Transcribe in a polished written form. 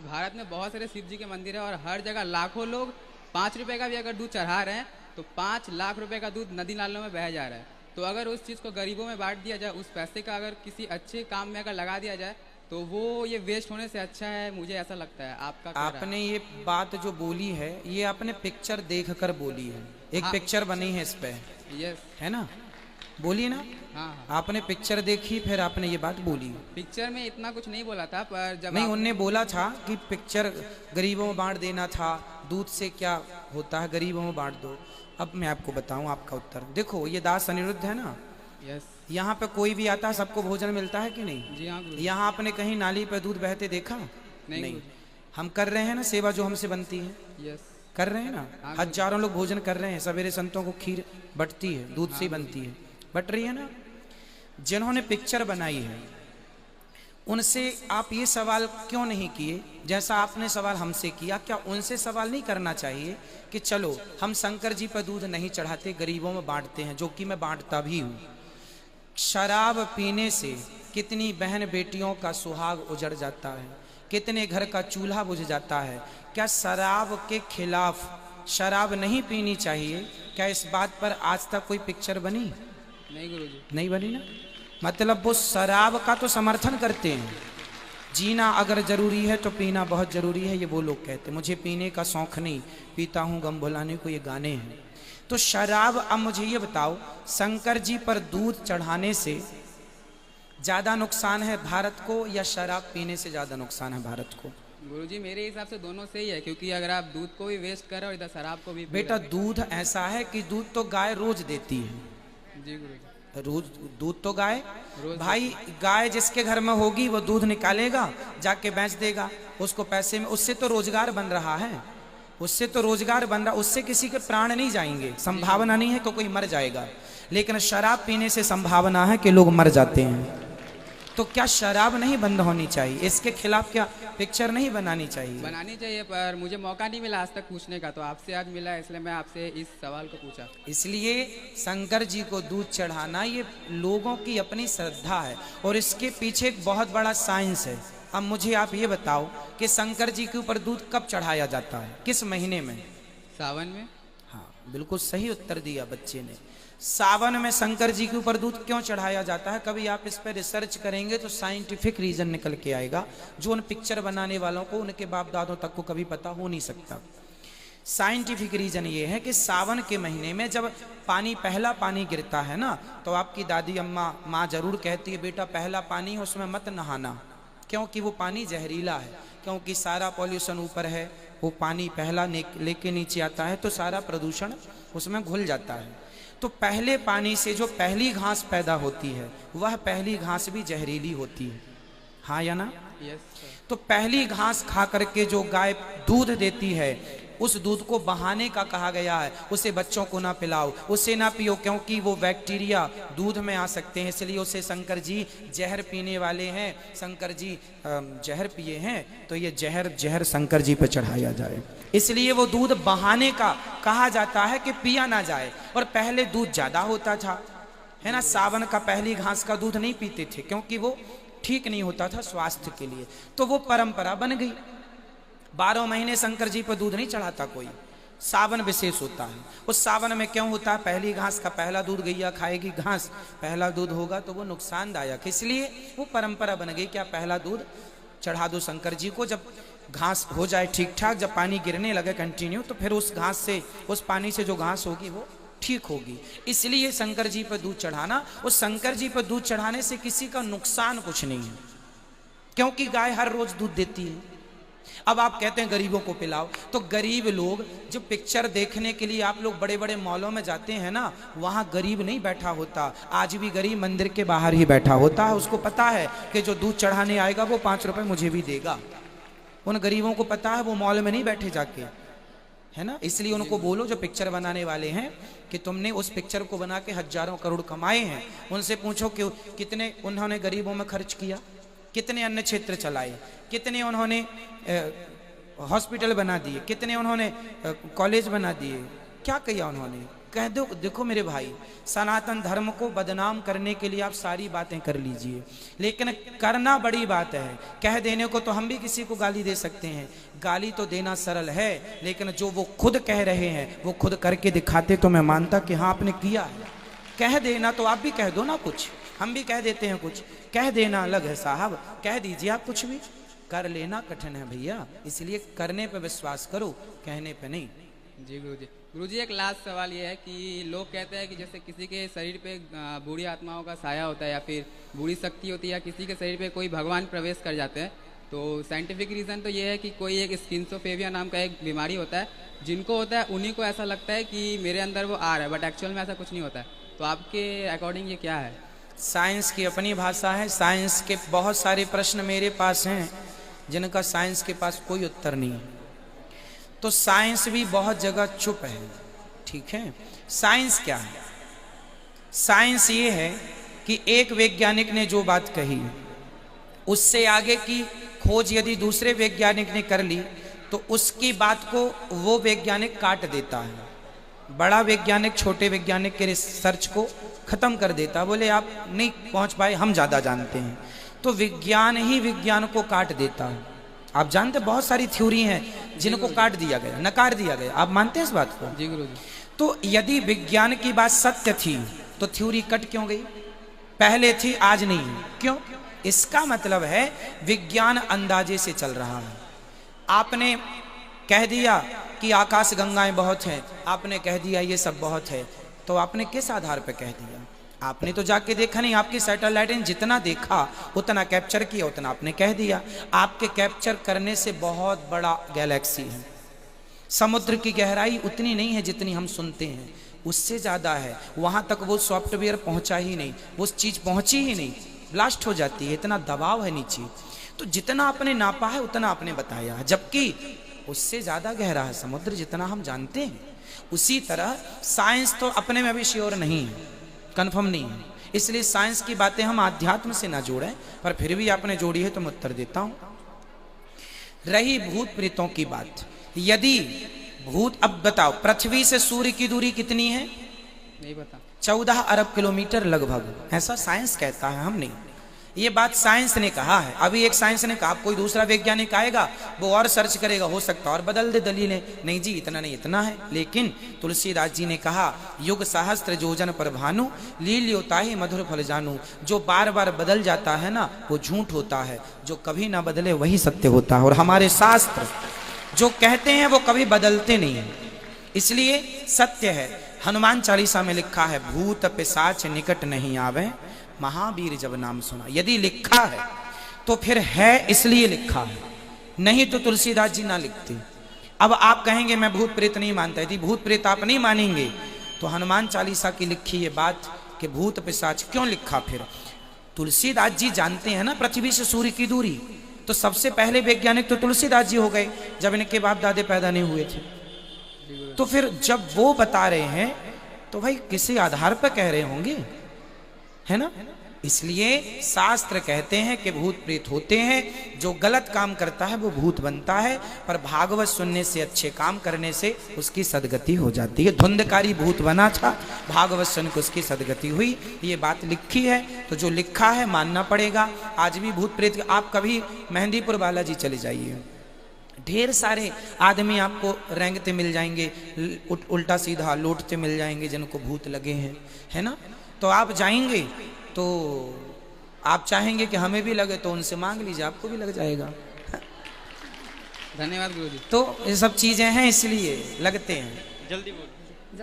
भारत में बहुत सारे शिव जी के मंदिर है और हर जगह लाखों लोग 5 रुपए का भी अगर दूध चढ़ा रहे हैं तो 5 लाख रुपए का दूध नदी नालों में बह जा रहा है। तो अगर उस चीज़ को गरीबों में बांट दिया जाए, उस पैसे का अगर किसी अच्छे काम में अगर लगा दिया जाए तो वो ये वेस्ट होने से अच्छा है, मुझे ऐसा लगता है। आपका क्या राय है? आपने ये बात जो बोली है ये आपने पिक्चर देखकर बोली है, एक हाँ। पिक्चर बनी है इस पे, यस। है ना? बोलिए ना, हाँ हाँ। आपने पिक्चर देखी फिर आपने ये बात बोली। पिक्चर में इतना कुछ नहीं बोला था, पर जब नहीं, आप- उनने बोला था कि पिक्चर गरीबों में बांट देना था, दूध से क्या होता है, गरीबों में बांट दो। अब मैं आपको बताऊं आपका उत्तर। देखो ये दास अनिरुद्ध है ना, यस। यहाँ पे कोई भी आता है सबको भोजन मिलता है कि नहीं? जी हाँ गुरु। यहाँ आपने कहीं नाली पे दूध बहते देखा? नहीं नहीं। गुरुजी। हम कर रहे हैं ना सेवा जो हमसे बनती है, यस। कर रहे हैं ना, हाँ, हजारों लोग भोजन कर रहे हैं, सवेरे संतों को खीर बटती है, दूध से ही बनती है, बट रही है ना। जिन्होंने पिक्चर बनाई है उनसे आप ये सवाल क्यों नहीं किए जैसा आपने सवाल हमसे किया? क्या उनसे सवाल नहीं करना चाहिए कि चलो हम शंकर जी पर दूध नहीं चढ़ाते, गरीबों में बांटते हैं, जो कि मैं बांटता भी हूँ। शराब पीने से कितनी बहन बेटियों का सुहाग उजड़ जाता है, कितने घर का चूल्हा बुझ जाता है। क्या शराब के खिलाफ शराब नहीं पीनी चाहिए? क्या इस बात पर आज तक कोई पिक्चर बनी? नहीं गुरुजी। नहीं बनी ना। मतलब वो शराब का तो समर्थन करते हैं, जीना अगर जरूरी है तो पीना बहुत जरूरी है, ये वो लोग कहते हैं। मुझे पीने का शौक नहीं, पीता हूँ गम भुलाने को, ये गाने हैं। तो शराब, अब मुझे ये बताओ, शंकर जी पर दूध चढ़ाने से ज्यादा नुकसान है भारत को या शराब पीने से ज्यादा नुकसान है भारत को? गुरुजी मेरे हिसाब से दोनों सही है, क्योंकि अगर आप दूध को भी वेस्ट कर रहे हो इधर शराब को भी पी बेटा रहे दूध ऐसा है कि दूध तो गाय रोज देती है, हो। जी गुरुजी। रोज दूध तो गाय, रोज भाई गाय जिसके घर में होगी वो दूध निकालेगा, जाके बेच देगा, उसको पैसे में, उससे तो रोजगार बन रहा है, उससे तो रोजगार बन रहा, उससे किसी के प्राण नहीं जाएंगे, संभावना नहीं है कि कोई मर जाएगा। लेकिन शराब पीने से संभावना है कि लोग मर जाते हैं। तो क्या शराब नहीं बंद होनी चाहिए? इसके खिलाफ क्या पिक्चर नहीं बनानी चाहिए? बनानी चाहिए, पर मुझे मौका नहीं मिला आज तक पूछने का, तो आपसे आज मिला, इसलिए मैं आपसे इस सवाल को पूछा। इसलिए शंकर जी को दूध चढ़ाना ये लोगों की अपनी श्रद्धा है और इसके पीछे एक बहुत बड़ा साइंस है। अब मुझे आप ये बताओ कि शंकर जी के ऊपर दूध कब चढ़ाया जाता है, किस महीने में? सावन में। हाँ बिल्कुल सही उत्तर दिया बच्चे ने। सावन में शंकर जी के ऊपर दूध क्यों चढ़ाया जाता है? कभी आप इस पर रिसर्च करेंगे तो साइंटिफिक रीजन निकल के आएगा, जो उन पिक्चर बनाने वालों को, उनके बाप दादों तक को कभी पता हो नहीं सकता। साइंटिफिक रीजन ये है कि सावन के महीने में जब पानी, पहला पानी गिरता है ना, तो आपकी दादी अम्मा माँ जरूर कहती है बेटा पहला पानी है उसमें मत नहाना, क्योंकि वो पानी जहरीला है, क्योंकि सारा पॉल्यूशन ऊपर है, वो पानी पहला लेके नीचे आता है तो सारा प्रदूषण उसमें घुल जाता है। तो पहले पानी से जो पहली घास पैदा होती है वह पहली घास भी जहरीली होती है, हाँ या ना? Yes sir. तो पहली घास खा करके जो गाय दूध देती है उस दूध को बहाने का कहा गया है, उसे बच्चों को ना पिलाओ, उसे ना पियो, क्योंकि वो बैक्टीरिया दूध में आ सकते हैं, इसलिए उसे शंकर जी जहर पीने वाले हैं, शंकर जी जहर पिए हैं, तो ये जहर शंकर जी पर चढ़ाया जाए, इसलिए वो दूध बहाने का कहा जाता है कि पिया ना जाए। और पहले दूध ज्यादा होता था, है ना, सावन का पहली घास का दूध नहीं पीते थे क्योंकि वो ठीक नहीं होता था स्वास्थ्य के लिए, तो वो परंपरा बन गई। 12 महीने शंकर जी पर दूध नहीं चढ़ाता कोई, सावन विशेष होता है। उस सावन में क्यों होता है? पहली घास का पहला दूध, गैया खाएगी घास, पहला दूध होगा तो वो नुकसानदायक, इसलिए वो परंपरा बन गई क्या पहला दूध चढ़ा दो शंकर जी को। जब घास हो जाए ठीक ठाक, जब पानी गिरने लगे कंटिन्यू, तो फिर उस घास से, उस पानी से जो घास होगी वो ठीक होगी। इसलिए शंकर जी पर दूध चढ़ाना, उस शंकर जी पर दूध चढ़ाने से किसी का नुकसान कुछ नहीं है, क्योंकि गाय हर रोज दूध देती है। अब आप कहते हैं गरीबों को पिलाओ, तो गरीब लोग जो पिक्चर देखने के लिए आप लोग बड़े बड़े मॉलों में जाते हैं ना, वहां गरीब नहीं बैठा होता, आज भी गरीब मंदिर के बाहर ही बैठा होता है। उसको पता है कि जो दूध चढ़ाने आएगा वो 5 रुपए मुझे भी देगा। उन गरीबों को पता है वो मॉल में नहीं बैठे जाके, है ना। इसलिए उनको बोलो जो पिक्चर बनाने वाले हैं कि तुमने उस पिक्चर को बना के हजारों करोड़ कमाए हैं, उनसे पूछो कि कितने उन्होंने गरीबों में खर्च किया, कितने अन्य क्षेत्र चलाए, कितने उन्होंने हॉस्पिटल बना दिए, कितने उन्होंने कॉलेज बना दिए, क्या किया उन्होंने? कह दो, देखो मेरे भाई, सनातन धर्म को बदनाम करने के लिए आप सारी बातें कर लीजिए, लेकिन करना बड़ी बात है। कह देने को तो हम भी किसी को गाली दे सकते हैं, गाली तो देना सरल है, लेकिन जो वो खुद कह रहे हैं वो खुद करके दिखाते तो मैं मानता कि हाँ आपने किया है। कह देना तो आप भी कह दो ना कुछ, हम भी कह देते हैं कुछ, कह देना अलग है साहब, कह दीजिए आप कुछ भी, कर लेना कठिन है भैया, इसलिए करने पे विश्वास करो, कहने पे नहीं। जी गुरुजी एक लास्ट सवाल ये है कि लोग कहते हैं कि जैसे किसी के शरीर पे बूढ़ी आत्माओं का साया होता है या फिर बूढ़ी शक्ति होती है या किसी के शरीर पे कोई भगवान प्रवेश कर जाते हैं, तो साइंटिफिक रीज़न तो ये है कि कोई एक स्किन्सोफेबिया नाम का एक बीमारी होता है, जिनको होता है उन्हीं को ऐसा लगता है कि मेरे अंदर वो आ रहा है, बट एक्चुअल में ऐसा कुछ नहीं होता है। तो आपके अकॉर्डिंग ये क्या है? साइंस की अपनी भाषा है, साइंस के बहुत सारे प्रश्न मेरे पास हैं जिनका साइंस के पास कोई उत्तर नहीं है। तो साइंस भी बहुत जगह चुप है, ठीक है। साइंस क्या है? साइंस ये है कि एक वैज्ञानिक ने जो बात कही उससे आगे की खोज यदि दूसरे वैज्ञानिक ने कर ली तो उसकी बात को वो वैज्ञानिक काट देता है। बड़ा वैज्ञानिक छोटे वैज्ञानिक के रिसर्च को खत्म कर देता, बोले आप नहीं पहुंच पाए, हम ज्यादा जानते हैं। तो विज्ञान ही विज्ञान को काट देता है। आप जानते बहुत सारी थ्योरी हैं जिनको काट दिया गया, नकार दिया गया, आप मानते हैं इस बात को? जी गुरुजी। तो यदि विज्ञान की बात सत्य थी तो थ्योरी कट क्यों गई? पहले थी आज नहीं, क्यों? इसका मतलब है विज्ञान अंदाजे से चल रहा है। आपने कह दिया कि आकाश गंगाएं बहुत हैं, आपने कह दिया ये सब बहुत है, तो आपने किस आधार पर कह दिया? आपने तो जाके देखा नहीं, आपकी सैटेलाइट ने जितना देखा उतना कैप्चर किया, उतना आपने कह दिया। आपके कैप्चर करने से बहुत बड़ा गैलेक्सी है, समुद्र की गहराई उतनी नहीं है जितनी हम सुनते हैं, उससे ज़्यादा है। वहाँ तक वो सॉफ्टवेयर पहुँचा ही नहीं, वो चीज़ पहुँची ही नहीं, ब्लास्ट हो जाती है, इतना दबाव है नीचे। तो जितना आपने नापा है उतना आपने बताया, जबकि उससे ज़्यादा गहरा है समुद्र जितना हम जानते हैं। उसी तरह साइंस तो अपने में भी श्योर नहीं है, कन्फर्म नहीं है, इसलिए साइंस की बातें हम आध्यात्म से ना जोड़ें, पर फिर भी आपने जोड़ी है तो मैं उत्तर देता हूं। रही भूत प्रेतों की बात, यदि भूत, अब बताओ पृथ्वी से सूर्य की दूरी कितनी है? नहीं पता। 14 अरब किलोमीटर लगभग, ऐसा साइंस कहता है, हम नहीं। ये बात साइंस ने कहा है। अभी एक साइंस ने कहा, कोई दूसरा वैज्ञानिक आएगा वो और सर्च करेगा, हो सकता और बदल दे दलीलें, नहीं जी इतना नहीं इतना है। लेकिन तुलसीदास जी ने कहा, युग सहस्त्र योजन पर भानु लील्योता ही मधुर फल जानू। जो बार बार बदल जाता है ना वो झूठ होता है, जो कभी ना बदले वही सत्य होता है। और हमारे शास्त्र जो कहते हैं वो कभी बदलते नहीं है, इसलिए सत्य है। हनुमान चालीसा में लिखा है, भूत पिशाच निकट नहीं आवे महावीर जब नाम सुना। यदि लिखा है तो फिर है इसलिए लिखा है, नहीं तो तुलसीदास जी ना लिखते। अब आप कहेंगे मैं भूत प्रेत नहीं मानता, यदि भूत प्रेत आप नहीं मानेंगे तो हनुमान चालीसा की लिखी ये बात कि भूत पिशाच क्यों लिखा? फिर तुलसीदास जी जानते हैं ना पृथ्वी से सूर्य की दूरी, तो सबसे पहले वैज्ञानिक तो तुलसीदास जी हो गए जब इनके बाप दादे पैदा नहीं हुए थे। तो फिर जब वो बता रहे हैं तो भाई किसी आधार पर कह रहे होंगे, है ना? इसलिए शास्त्र कहते हैं कि भूत प्रेत होते हैं, जो गलत काम करता है वो भूत बनता है, पर भागवत सुनने से, अच्छे काम करने से उसकी सदगति हो जाती है। धुंधकारी भूत बना था, भागवत सुन के उसकी सदगति हुई, ये बात लिखी है, तो जो लिखा है मानना पड़ेगा। आज भी भूत प्रेत, आप कभी मेहंदीपुर बालाजी चले जाइए, ढेर सारे आदमी आपको रेंगते मिल जाएंगे, उल्टा सीधा लौटते मिल जाएंगे जिनको भूत लगे हैं, है ना? तो आप जाएंगे तो आप चाहेंगे कि हमें भी लगे, तो उनसे मांग लीजिए, आपको भी लग जाएगा। धन्यवाद गुरुजी। तो ये सब चीजें हैं इसलिए लगते हैं। जल्दी बोल।